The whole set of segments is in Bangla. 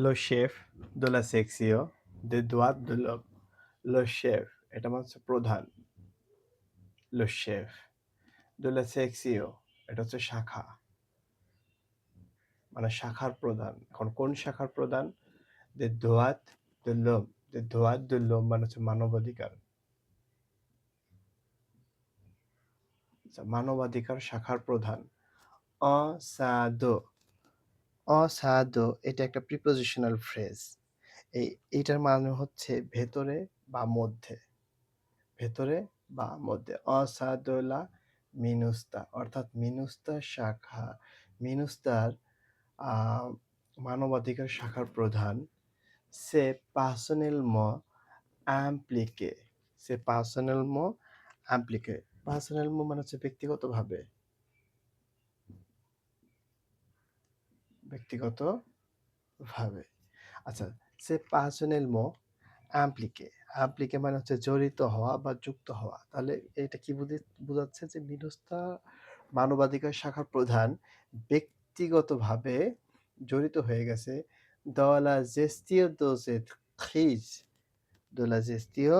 Lo chef de la section des droits de l'homme. Lo chef এটা মানে হচ্ছে প্রধান। Lo chef de la section এটা হচ্ছে শাখা, মানে শাখার প্রধান। এখন কোন শাখার প্রধান? des droits de l'homme. des droits de l'homme মানে হচ্ছে মানবাধিকার। আচ্ছা, মানবাধিকার শাখার প্রধান। অসাধু অসাধু এটা একটা প্রিপোজিশনাল ফ্রেজ। এই এটার মানে হচ্ছে ভেতরে বা মধ্যে, ভেতরে বা মধ্যে। অসাদুলা মিনুস্তা অর্থাৎ মিনুস্তার শাখা, মিনুস্তার মানবাধিকার শাখার প্রধান। সে পার্সোনেলমো impliqué সে পার্সোনেলমো impliqué পার্সোনেলমো মানে হচ্ছে ব্যক্তিগতভাবে, ব্যক্তিগতভাবে। আচ্ছা, সে পার্সোনেলমো impliqué impliqué মানে হচ্ছে জড়িত হওয়া বা যুক্ত হওয়া। তাহলে এটা কি বোঝাচ্ছে যে মিনুস্তা মানবাধিকার শাখার প্রধান ব্যক্তিগতভাবে জড়িত হয়ে গেছে dans la gestion de cette crise, de la gestion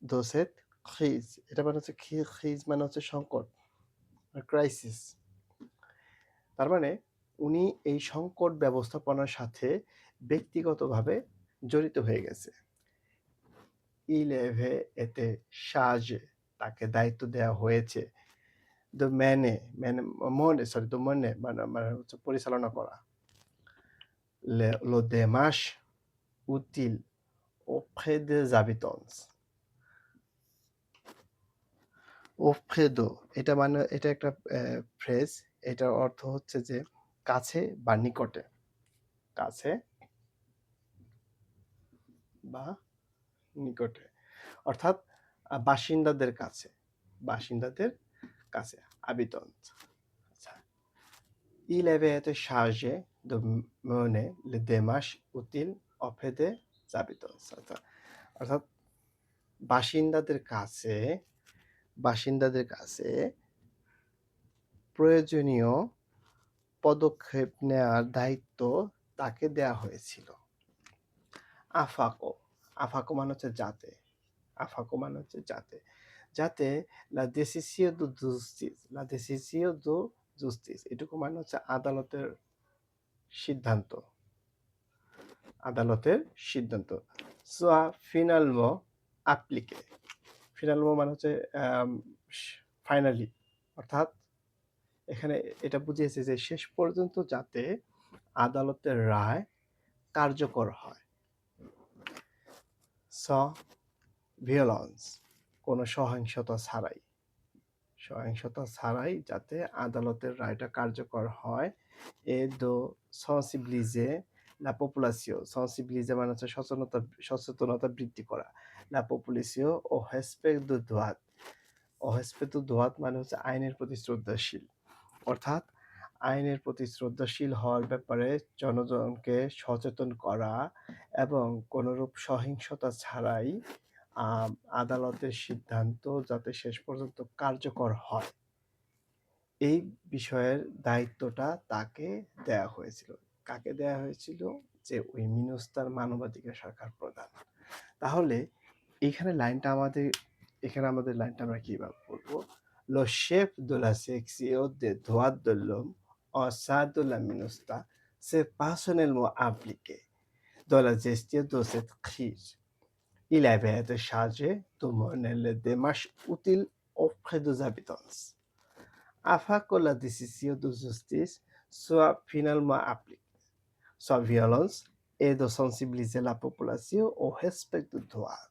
de cette crise। এটা মানে হচ্ছে crise মানে হচ্ছে সংকট, ক্রাইসিস। তার মানে উনি এই সংকট ব্যবস্থাপনার সাথে ব্যক্তিগতভাভাবে জড়িত হয়ে গেছে। Il avait été chargé, তাকে দায়িত্ব দেওয়া হয়েছে de mener, de mener মানে হচ্ছে পরিচালনা করা le démarche utile auprès des habitants। auprès de এটা মানে এটা একটা ফ্রেজ। এটার অর্থ হচ্ছে যে কাছে বা নিকটে, কাছে বা নিকটে, অর্থাৎ বাসিন্দাদের কাছে, বাসিন্দাদের কাছে, habitants। আচ্ছা, il avait été chargé de mener les démarches utiles auprès des habitants। অর্থাৎ বাসিন্দাদের কাছে, বাসিন্দাদের কাছে প্রয়োজনীয় পদক্ষেপ নেওয়ার দায়িত্ব তাকে দেয়া হয়েছিল। আফাকো আফাকো মানে হচ্ছে যাতে, আফাকো মানে হচ্ছে যাতে, যাতে লা দেসিসিও দু জুস্টিস, লা দেসিসিও দু জুস্টিস এটুকু মানে হচ্ছে আদালতের সিদ্ধান্ত, আদালতের সিদ্ধান্ত। সোয়া ফিনালমো অ্যাপ্লিকে, ফিনালমো মানে হচ্ছে ফাইনালি, অর্থাৎ এখানে এটা বুঝিয়েছে যে শেষ পর্যন্ত যাতে আদালতের রায় কার্যকর হয়। স ভিওলেন্স কোনো সহিংসতা ছাড়াই, সহিংসতা ছাড়াই যাতে আদালতের রায়টা কার্যকর হয়। এ দো সেন্সিবিলিজে লা পপুলেশন, সেন্সিবিলিজে মানে হচ্ছে সচেতনতা বৃদ্ধি করা। লা পপুলেশন ও রেসপেক্ট দু droit, ও রেসপেক্ট দু droit মানে হচ্ছে আইনের প্রতি শ্রদ্ধাশীল, অর্থাৎ আইনের প্রতি শ্রদ্ধাশীল হওয়ার ব্যাপারে জনগণকে সচেতন করা এবং কোনরূপ সহিংসতা ছাড়াই আদালতের সিদ্ধান্ত যাতে শেষ পর্যন্ত কার্যকর হয়, এই বিষয়ের দায়িত্বটা তাকে দেয়া হয়েছিল। কাকে দেয়া হয়েছিল? যে ওই মিনুস্তার মানবাধিকার শাখার প্রধান। তাহলে এইখানে লাইনটা আমাদের, এখানে আমাদের লাইনটা আমরা কিভাবে বলবো? Le chef de la section des droits de l'homme au sein de la MINUSTAH s'est personnellement impliqué dans la gestion de cette crise. Il avait été chargé de mener les démarches utiles auprès des habitants, afin que la décision de justice soit finalement appliquée sans violence et de sensibiliser la population au respect des droits.